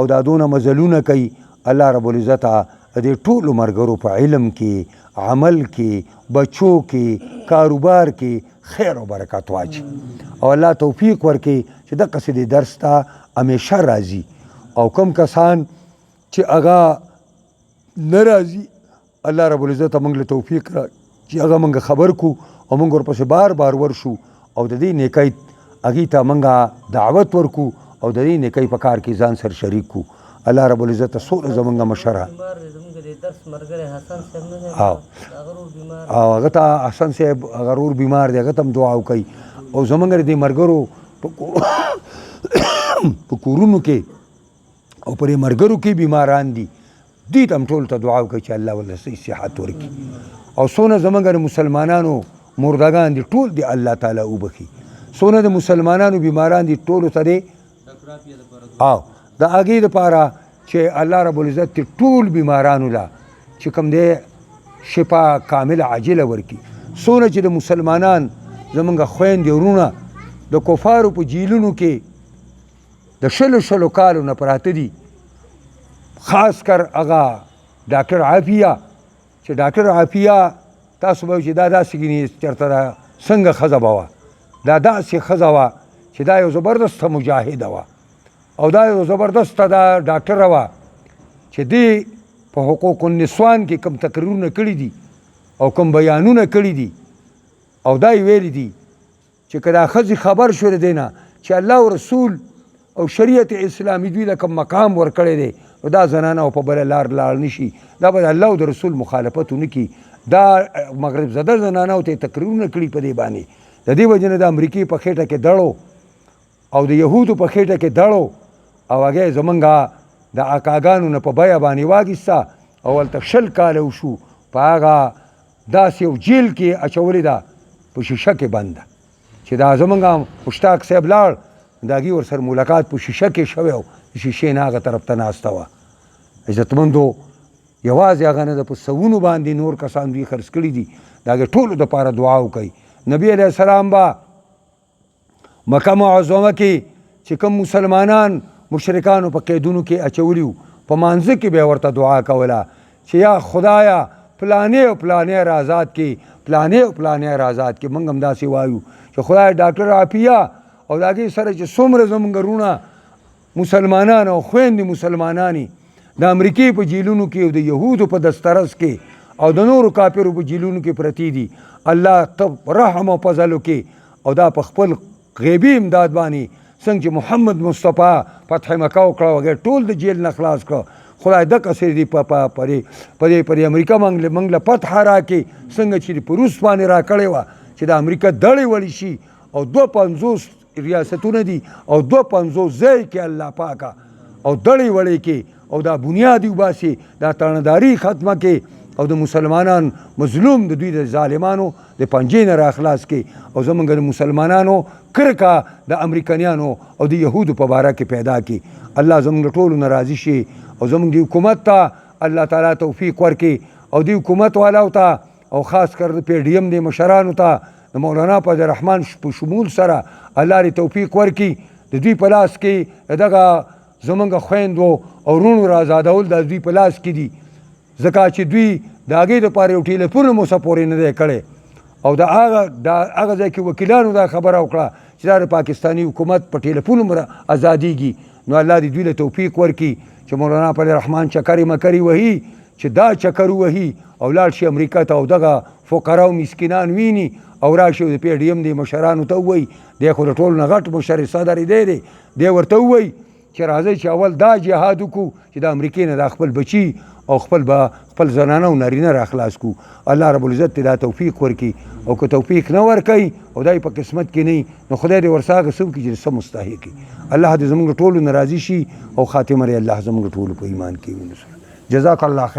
او دا دونه مزلونه کوي الله رب العزت دې ټولو ملګرو په علم کې عمل کې بچو کې کاروبار کې خیر او برکات واچي او الله توفیق ورکړي چې دقسې دې درس ته همیشه راځي او کوم کسان چې هغه نه راځي الله رب العزت موږ له توفیق را چې هغه موږ خبر کو او موږ ورپسې بار بار ورشو او د دې نیکۍ هغې ته موږ دعوت ورکو او د دې نیکۍ په کار کې ځان سره شریک کو الله رب العزت څومره زموږ مشره او هغه ته حسن صاحب هغه ورور بیمار دی هغه ته هم دعا وکړئ او زموږ د دې ملګرو په کورونو کې او پر ملګرو کې بیماران دي دې ته هم ټولو ته دعا وکړئ چې الله ورله صحیح صحت ورکړي او څونه زموږ د مسلمانانو مردگان دي ټول دي الله تعالی وبخي څونه د مسلمانانو بیماران دي ټولو ته دی او د هغې دپاره چې الله رب العزت ټول بیمارانو له چې کوم دی شفا کامله عاجله ورکړي څونه چې د مسلمانان زموږ خویندې ورونه د کفارو په جیلونو کې د شلو کالو نه پراته دي. خاص کر هغه ډاکټر عافیه چې ډاکټر عافیه تاسو به چې دا داسې ګینې چېرته ده څنګه ښځه به وه، دا داسې ښځه وه چې دا یو زبردسته مجاهده وه او دا یو زبردسته دا ډاکټره وه چې دې په حقوق النسوان کې کوم تقریرونه کړي دي او کوم بیانونه کړي دي او دا یې ویلي دي چې که دا ښځې خبر شو د دې نه چې الله او رسول او شریعت اسلامي دوی له کوم مقام ورکړی دی نو دا زنانه او په بله لار لاړ نه شي، دا به د الله او د رسول مخالفت ونه کړي. دا مغرب زده زنانه او ته تقریرونه کړي په دې باندې. د دې وجې نه د امریکې په خېټه کې دړو او د یهودو په خېټه کې دړو او هغه یې زمونږ د اکاګانو نه په بیه باندې واخیسته او هلته 20 کاله وشو په هغه داسې یو جیل کې اچولې ده په شیشه کې بنده چې دا زمونږ مشتاق صاحب لاړ د هغې ورسره ملاقات په شیشه کې شوی و، د شیشې نه هغه طرف ته ناسته وه. عزتمندو یوازې هغه نه ده په سوونو باندې نور کسان دوی خرڅ کړي دي، د هغې ټولو دپاره دعا وکوئ. نبی علیه السلام به مکه معظمه کې چې کوم مسلمانان مشرکانو په قیدونو کې اچولي وو په مانځه کې به یې ورته دعا کوله چې یا خدایه پلانې او پلانې را آزاد کړي، پلانې او پلانې را آزاد کړي. موږ هم داسې وایو چې خدای ډاکټر عافیه او د هغې سره چې څومره زموږ وروڼه مسلمانان او خویندې مسلمانانې د امریکې په جیلونو کې او د یهودو په دسترس کې او د نورو کافرو په جیلونو کې پرتې دي، الله ته رحم او فضل وکړي او دا په خپل غیبي امداد باندې څنګه چې محمد مصطفی فتح مکه وکړه هغې ټول د جیل نه خلاص کړه. خدای دقسې دې پرې امریکا موږ له فتح راکړي څنګه چې په روس باندې راکړې وه چې د امریکا دړې وړې شي او 250 ریاستونه دي او 250 ځای کې الله پاکه او دړې وړې کې او دا بنیاد وباسي، دا تاڼهداري ختمه کې او د مسلمانان مظلوم د دوی د ظالمانو د پنجې نه راخلاص کې او زمونږ د مسلمانانو کرکه د امریکایانو او د یهودو په باره کې پیدا کړي. الله زمونږ ټولو نه راضي شي او زمونږ د حکومت ته الله تعالی توفیق ورکړي او د حکومت والاو ته او خاص کر د پی ډي ایم د مشرانو ته د مولانا فضل الرحمن په شمول سره الله دې توفیق ورکړي. د دوی په لاس کې دغه زمونږ خویندو او وروڼو را آزادول د دوی په لاس کې دي، ځکه چې دوی د هغې دپاره یو ټیلیفون هم اوسه پورې نه دی کړی او د هغه ځای کې وکیلانو دا خبره وکړه چې دا د پاکستاني حکومت په ټیلیفون هم ازادیږي. نو الله دې دوی له توفیق ورکړي چې مولانا فضل الرحمن چکرې مکرې وهي چې دا چکر ووهي او لاړ شي امریکا ته او دغه فقرا او مسکینان ویني او راشي د پی ډي ایم د مشرانو ته ووایي، دی خو د ټولو نه غټ مشر صدر دی ورته ووایي چې راځئ چې اول دا جهاد وکړو چې د امریکې نه دا خپل بچي او خپل زنانه او نارینه را خلاص کړو. الله رب العزت ته دا توفیق ورکړي او که توفیق نه ورکوي او دا په قسمت کې نه نو خدای دې ورڅه هغه څه وکړي چې څه مستحق وي. الله دې زموږ ټولو نه راضي شي او خاتمه یې الله زموږ ټولو په ایمان کې ونیسي. جزاک الله خیر.